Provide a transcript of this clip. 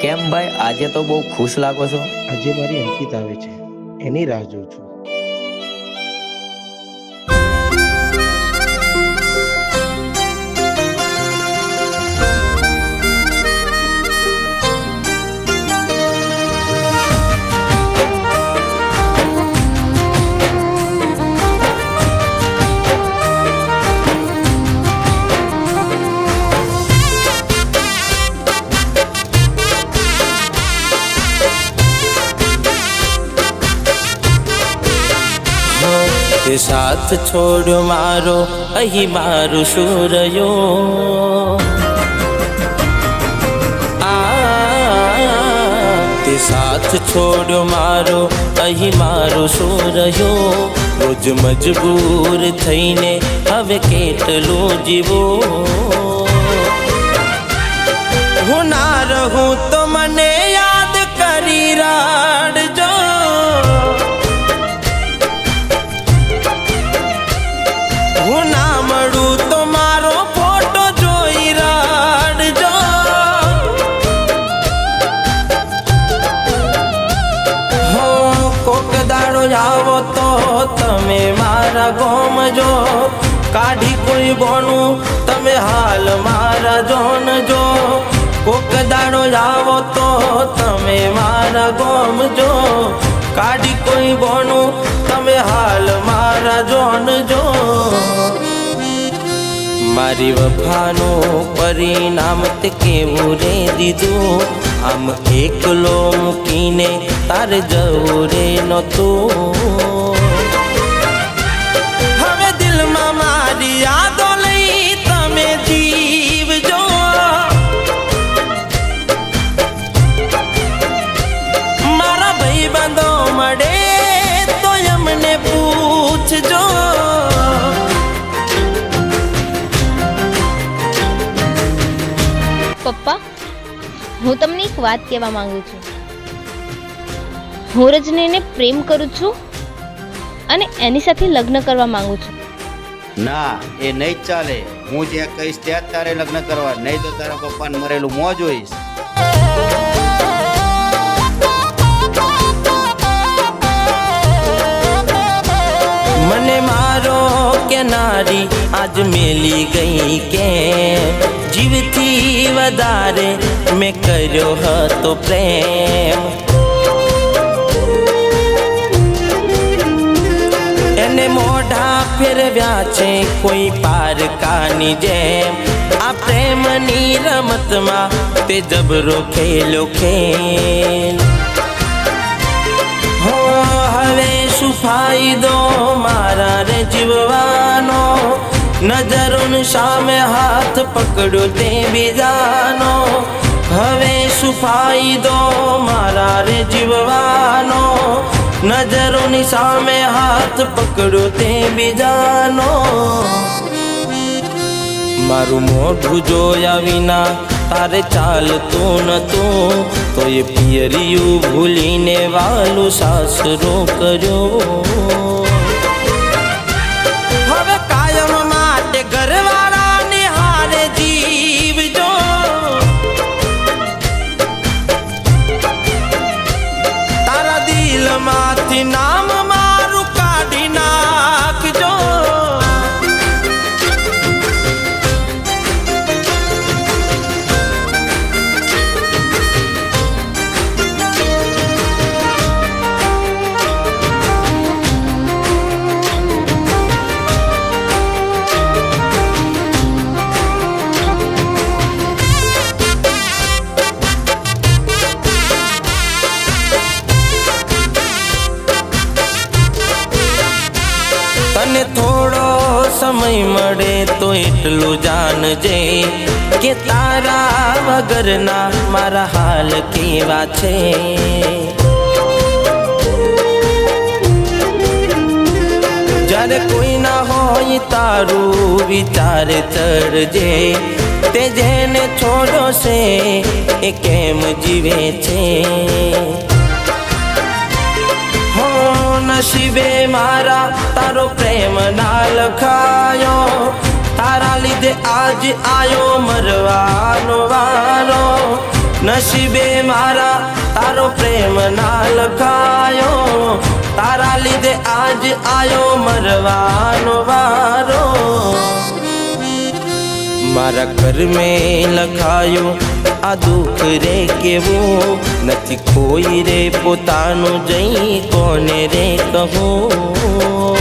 કેમ ભાઈ, આજે તો બહુ ખુશ લાગો છો? આજે મારી અંકિત આવે છે, એની રાહ જોઉં છું. તે સાથ છોડ્યો મારો, અહીં મારું શું રહ્યું? તે સાથ છોડ્યો મારો, અહીં મારું શું રહ્યું? રોજ મજબૂર થઈને હવે કેટલું જીવું? હું ના રહું તો મને યાદ કરી રાડજો. હું ના મળું તો મારો ફોટો જોઈ રાડજો. હો કોક દાડો આવો તો તમે મારા ગોમજો. કાઢી કોઈ બોનું તમે હાલ મારા જોનજો. કોક દાડો આવો તો તમે મારા ગોમજો. કાઢી કોઈ બોનું તમે હાલ મારા જોનજો. મારી વફાનું પરિણામ તે કેવું રે દીધું? આમ એકલો મૂકીને તારે જવું રે નહોતું. હવે દિલમાં મારી યાદો લઈ તમે જીવજો. મારા ભાઈબંધો મળે તો એમને પૂછજો. પપ્પા, હું તમને એક વાત કહેવા માંગુ છું. હું રજનીને પ્રેમ કરું છું અને એની સાથે લગ્ન કરવા માંગુ છું. ના, એ નહીં જ ચાલે. હું જ્યાં કહીશ ત્યાં જ તારે લગ્ન કરવા, નહીં તો તારા પપ્પાને મરેલું મોં જોઈશ. મને મારો કેનારી આજ મેલી ગઈ કે જીવથી વધારે મેં કર્યો હતો પ્રેમ. એને મોઢા ફેરવ્યા છે કોઈ પારકાની જેમ. આ પ્રેમની રમતમાં તે જબરો ખેલો ખેલ. હો હવે શું ફાયદો મારા રે જીવવાનો? નજરોની સામે હાથ પકડ્યો તે બીજાનો. હવે શું ફાયદો મારા રે જીવવાનો? નજરોની સામે હાથ પકડ્યો તે બીજાનો. મારું મોઢું જોયા વિના તારે ચાલતું નતું, તો એ પિયરિયું ભૂલીને વાલું સાસરો કર્યો. હવે કાયમ માટે ઘરવાળાને હારે જીવજો. તારા દિલમાંથી નામ મારું કાઢી નાખજો. તને થોડો સમય મળે તો એટલું જાણજે કે તારા વગરના મારા હાલ કેવા છે. જ્યારે કોઈ ના હોય તારું વિચાર ચડજે. તે જેને છોડો છે એ કેમ જીવે છે? નસીબે મારા તારો પ્રેમ ના લખાયો. તારા લીધે આજ આયો મરવાનો વારો. નસીબે મારા તારો પ્રેમ ના લખાયો, તારા લીધે આજ આયો મરવાનો વારો. મારા ઘર મેં લખાયો આ દુઃખ રે કેવું, નથી કોઈ રે પોતાનું જઈ કોને રે કહું.